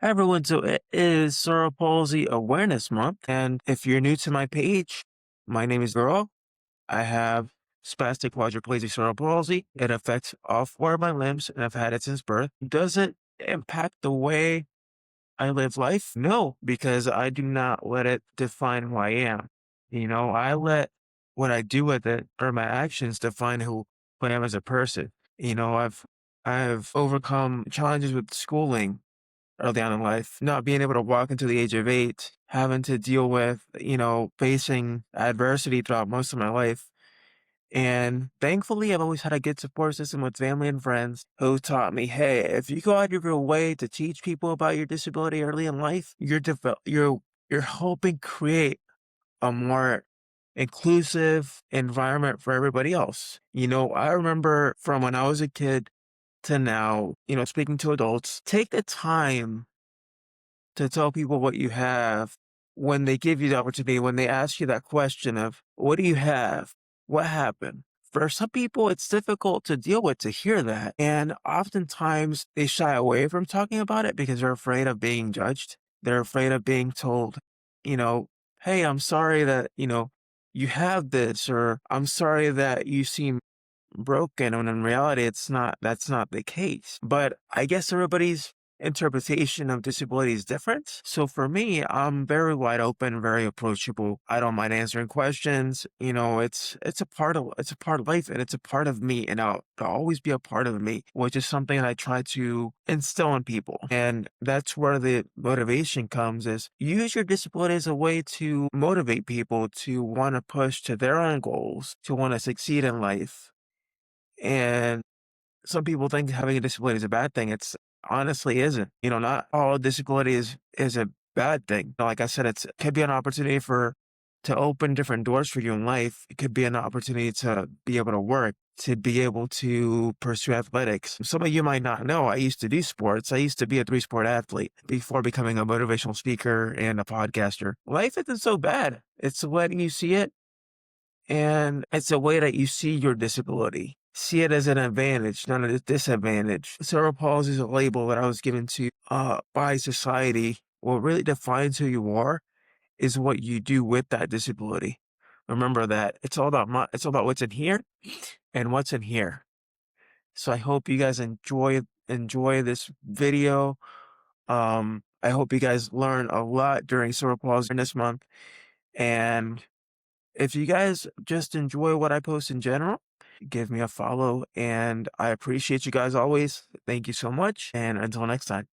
Hi everyone, so it is Cerebral Palsy Awareness Month, and if you're new to my page, my name is Girl. I have spastic quadriplegia cerebral palsy. It affects all four of my limbs, and I've had it since birth. Does it impact the way I live life? No, because I do not let it define who I am. I let what I do with it or my actions define who I am as a person. I've overcome challenges with schooling early on in life, not being able to walk until the age of 8, having to deal with, facing adversity throughout most of my life. And thankfully, I've always had a good support system with family and friends who taught me, hey, if you go out of your way to teach people about your disability early in life, you're helping create a more inclusive environment for everybody else. I remember from when I was a kid to now, speaking to adults, take the time to tell people what you have when they give you the opportunity, when they ask you that question of, what do you have? What happened? For some people, it's difficult to deal with to hear that. And oftentimes they shy away from talking about it because they're afraid of being judged. They're afraid of being told, you know, hey, I'm sorry that, you have this, or I'm sorry that you seem broken, when in reality that's not the case. But I guess everybody's interpretation of disability is different. So for me, I'm very wide open, very approachable. I don't mind answering questions. It's a part of life, and it's a part of me, and it'll always be a part of me, which is something that I try to instill in people. And that's where the motivation comes, is use your disability as a way to motivate people to want to push to their own goals, to want to succeed in life. And some people think having a disability is a bad thing. It's honestly isn't. Not all disability is a bad thing. Like I said, it could be an opportunity to open different doors for you in life. It could be an opportunity to be able to work, to be able to pursue athletics. Some of you might not know, I used to do sports. I used to be a three-sport athlete before becoming a motivational speaker and a podcaster. Life isn't so bad. It's letting you see it, and it's a way that you see your disability. See it as an advantage, not a disadvantage. Cerebral palsy is a label that I was given to by society. What really defines who you are is what you do with that disability. Remember that it's all about what's in here and what's in here. So I hope you guys enjoy this video. I hope you guys learn a lot during Cerebral Palsy this month. And if you guys just enjoy what I post in general, give me a follow, and I appreciate you guys always. Thank you so much, and until next time.